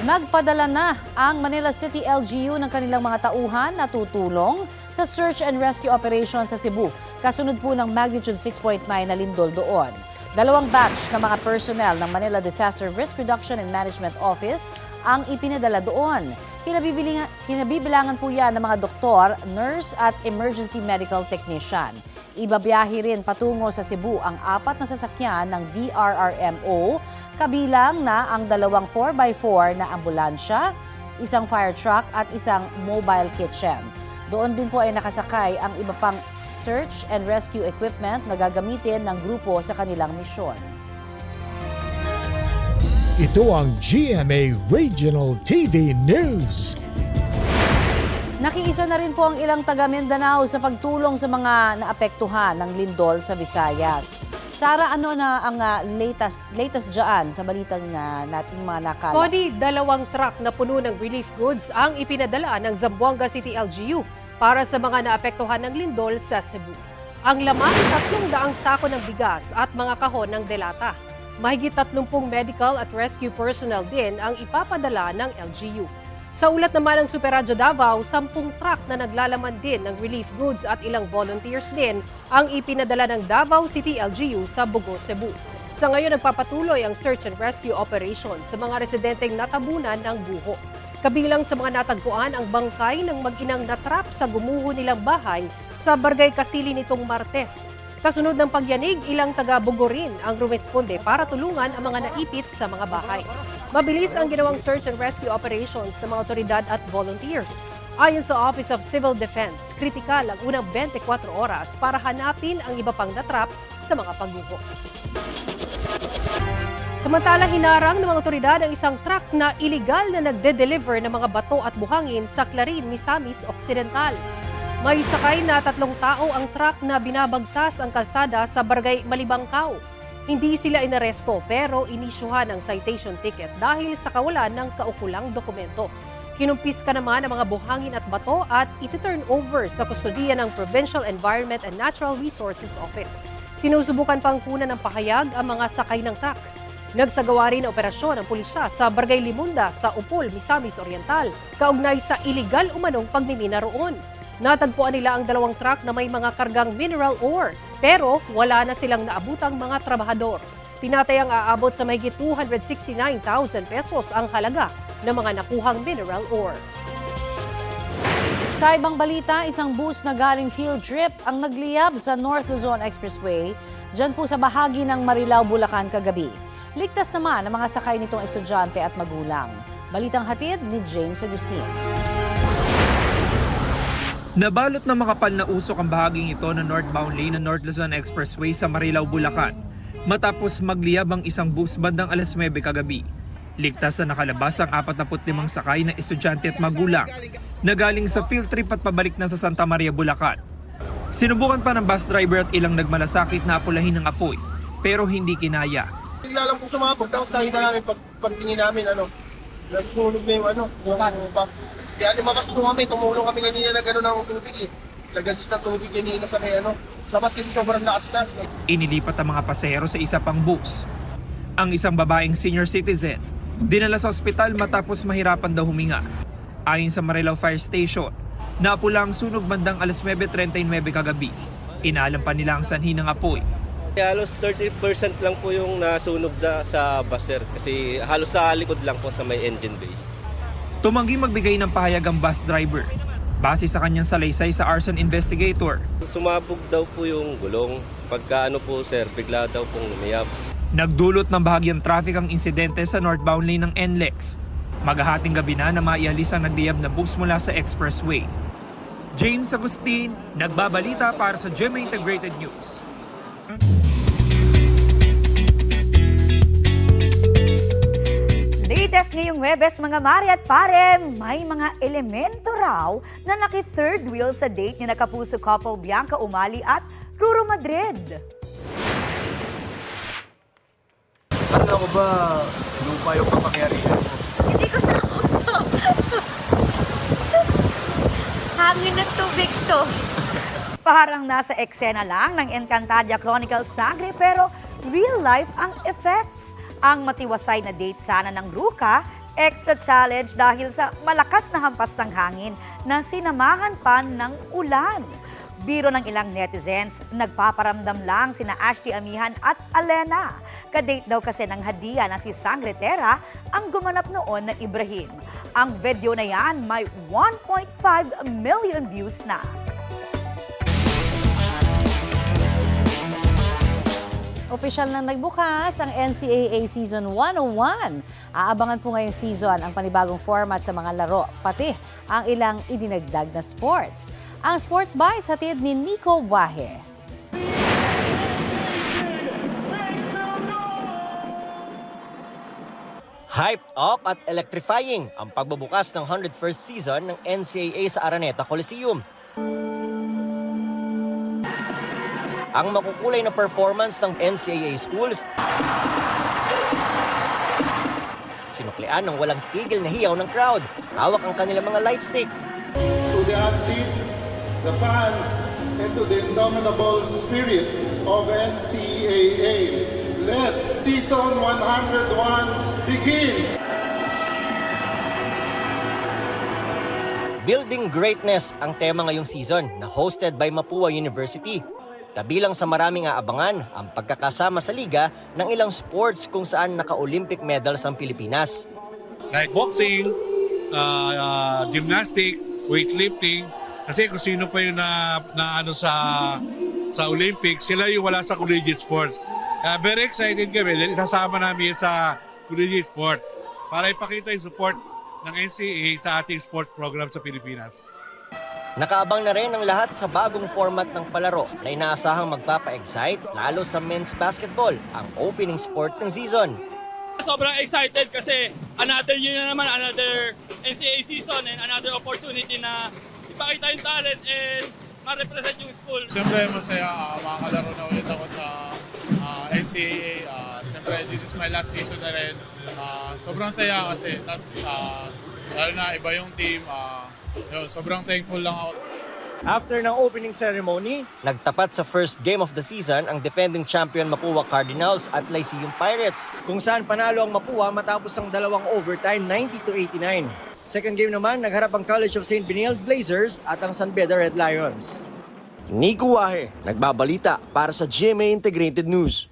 Nagpadala na ang Manila City LGU ng kanilang mga tauhan na tutulong sa search and rescue operation sa Cebu. Kasunod po ng magnitude 6.9 na lindol doon. 2 batch ng mga personnel ng Manila Disaster Risk Reduction and Management Office ang ipinadala doon. Kinabibilangan po yan ng mga doktor, nurse at emergency medical technician. Ibabiyahe rin patungo sa Cebu ang 4 na sasakyan ng DRRMO, kabilang na ang 2 4x4 na ambulansya, isang fire truck at isang mobile kitchen. Doon din po ay nakasakay ang iba pang search and rescue equipment na gagamitin ng grupo sa kanilang misyon. Ito ang GMA Regional TV News. Nakiisa na rin po ang ilang taga Mindanao sa pagtulong sa mga naapektuhan ng lindol sa Visayas. Sara, ano na ang latest dyan sa balitang nating mga nakala? Connie, 2 truck na puno ng relief goods ang ipinadala ng Zamboanga City LGU para sa mga naapektuhan ng lindol sa Cebu. Ang laman, 300 sako ng bigas at mga kahon ng delata. Mahigit 30 medical at rescue personnel din ang ipapadala ng LGU. Sa ulat naman ng Super Radyo Davao, 10 truck na naglalaman din ng relief goods at ilang volunteers din ang ipinadala ng Davao City LGU sa Bugo, Cebu. Sa ngayon, nagpapatuloy ang search and rescue operation sa mga residenteng natabunan ng buho. Kabilang sa mga natagpuan ang bangkay ng mag-inang natrap sa gumuho nilang bahay sa Barangay Kasili nitong Martes. Kasunod ng pagyanig, ilang taga-Bugo rin ang rumesponde para tulungan ang mga naipit sa mga bahay. Mabilis ang ginawang search and rescue operations ng mga otoridad at volunteers. Ayon sa Office of Civil Defense, kritikal ang unang 24 oras para hanapin ang iba pang natrap sa mga pagguho. Samantala, hinarang ng mga otoridad ang isang truck na iligal na nagde-deliver ng mga bato at buhangin sa Clarin, Misamis Occidental. May sakay na 3 tao ang truck na binabagtas ang kalsada sa Barangay Malibangkaw. Hindi sila inaresto pero inisyuhan ng citation ticket dahil sa kawalan ng kaukulang dokumento. Kinumpiska naman ang mga buhangin at bato at iti-turn over sa kustodiya ng Provincial Environment and Natural Resources Office. Sinusubukan pang kunan ng pahayag ang mga sakay ng truck. Nagsagawa rin ang operasyon ng pulisya sa Barangay Limunda sa Upol, Misamis Oriental, kaugnay sa iligal umanong pagmimina roon. Natagpuan nila ang 2 truck na may mga kargang mineral ore, pero wala na silang naabutang mga trabahador. Tinatayang aabot sa mahigit 269,000 pesos ang halaga ng mga nakuhang mineral ore. Sa ibang balita, isang bus na galing field trip ang nagliyab sa North Luzon Expressway, dyan po sa bahagi ng Marilao, Bulacan kagabi. Ligtas naman ang mga sakay nitong estudyante at magulang. Balitang hatid ni James Agustin. Nabalot ng makapal na usok ang bahaging ito ng northbound lane ng North Luzon Expressway sa Marilao, Bulacan matapos magliyab ang isang bus bandang alas 9 kagabi. Ligtas na nakalabas ang 45 sakay na estudyante at magulang na galing sa field trip at pabalik na sa Santa Maria, Bulacan. Sinubukan pa ng bus driver at ilang nagmalasakit na apulahin ng apoy pero hindi kinaya. Bigla lang po sumabog, tapos nakita namin pagtingin namin, nasusunog na yung bus. Kaya lumabas po kami, tumulong kami kanina na gano'n ng tubig eh. Lagagis na tubig kanina sa sa bus kasi sobrang lakas na. Inilipat ang mga pasahero sa isa pang bus. Ang isang babaeng senior citizen, dinala sa ospital matapos mahirapan daw huminga. Ayon sa Marilao Fire Station, naapula ang sunog bandang alas 9:39 kagabi. Inaalam pa nila ang sanhi ng apoy. Halos 30% lang po yung nasunog na sa bus, sir. Kasi halos sa likod lang po sa may engine bay. Tumanggi magbigay ng pahayag ang bus driver. Base sa kanyang salaysay sa arson investigator. Sumabog daw po yung gulong. Pagka po, sir, bigla daw pong lumiyab. Nagdulot ng bahagyang traffic ang insidente sa northbound lane ng NLEX. Maghahating gabi na maialis ang nagdiyab na bus mula sa expressway. James Agustin, nagbabalita para sa GMA Integrated News. Latest ngayong Huwebes, mga mari at pare, may mga elemento raw na naki-third wheel sa date ni nakapuso couple Bianca Umali at Ruro Madrid. Ano ko ba, lupa yung kapangyarihan mo? Hindi ko sa auto. Hangin at tubig to. Parang nasa eksena lang ng Encantadia Chronicles Sangre pero real life ang effects. Ang matiwasay na date sana ng Ruka Extra challenge dahil sa malakas na hampas ng hangin na sinamahan pa ng ulan. Biro ng ilang netizens, nagpaparamdam lang sina Ashley Amihan at Alena. Kadate daw kasi ng hadiya na si Sangretera ang gumanap noon na Ibrahim. Ang video na yan may 1.5 million views na. Opisyal na nagbukas ang NCAA Season 101. Aabangan po ngayong season ang panibagong format sa mga laro, pati ang ilang idinagdag na sports. Ang Sports Bites hatid ni Nico Wahe. Hyped up at electrifying ang pagbubukas ng 101st season ng NCAA sa Araneta Coliseum. Ang makukulay na performance ng NCAA schools, sinuklian ng walang tigil na hiyaw ng crowd. Hawak ang kanilang mga light stick. To the athletes, the fans, and to the indomitable spirit of NCAA, let Season 101 begin! Building Greatness ang tema ngayong season na hosted by Mapua University. Kabilang sa maraming aabangan ang pagkakasama sa liga ng ilang sports kung saan naka-Olympic medals ang Pilipinas. Like boxing, gymnastic, weightlifting. Kasi kung sino pa yung na ano sa Olympics, sila yung wala sa collegiate sports. Very excited kami. Kasama namin sa collegiate sport para ipakita yung support ng NCAA sa ating sports program sa Pilipinas. Nakaabang na rin ang lahat sa bagong format ng palaro na inaasahang magpapa-excite lalo sa men's basketball, ang opening sport ng season. Sobrang excited kasi another year na naman, another NCAA season and another opportunity na ipakita yung talent and ma-represent yung school. Siyempre masaya, makakalaro na ulit ako sa NCAA. Siyempre this is my last season na rin. Sobrang saya kasi lalo na iba yung team. Sobrang thankful lang ako. After ng opening ceremony, nagtapat sa first game of the season ang defending champion Mapua Cardinals at Lyceum Pirates, kung saan panalo ang Mapua matapos ang dalawang overtime 90-89. Second game naman, nagharap ang College of St. Benilde Blazers at ang San Beda Red Lions. Nico Wahe, nagbabalita para sa GMA Integrated News.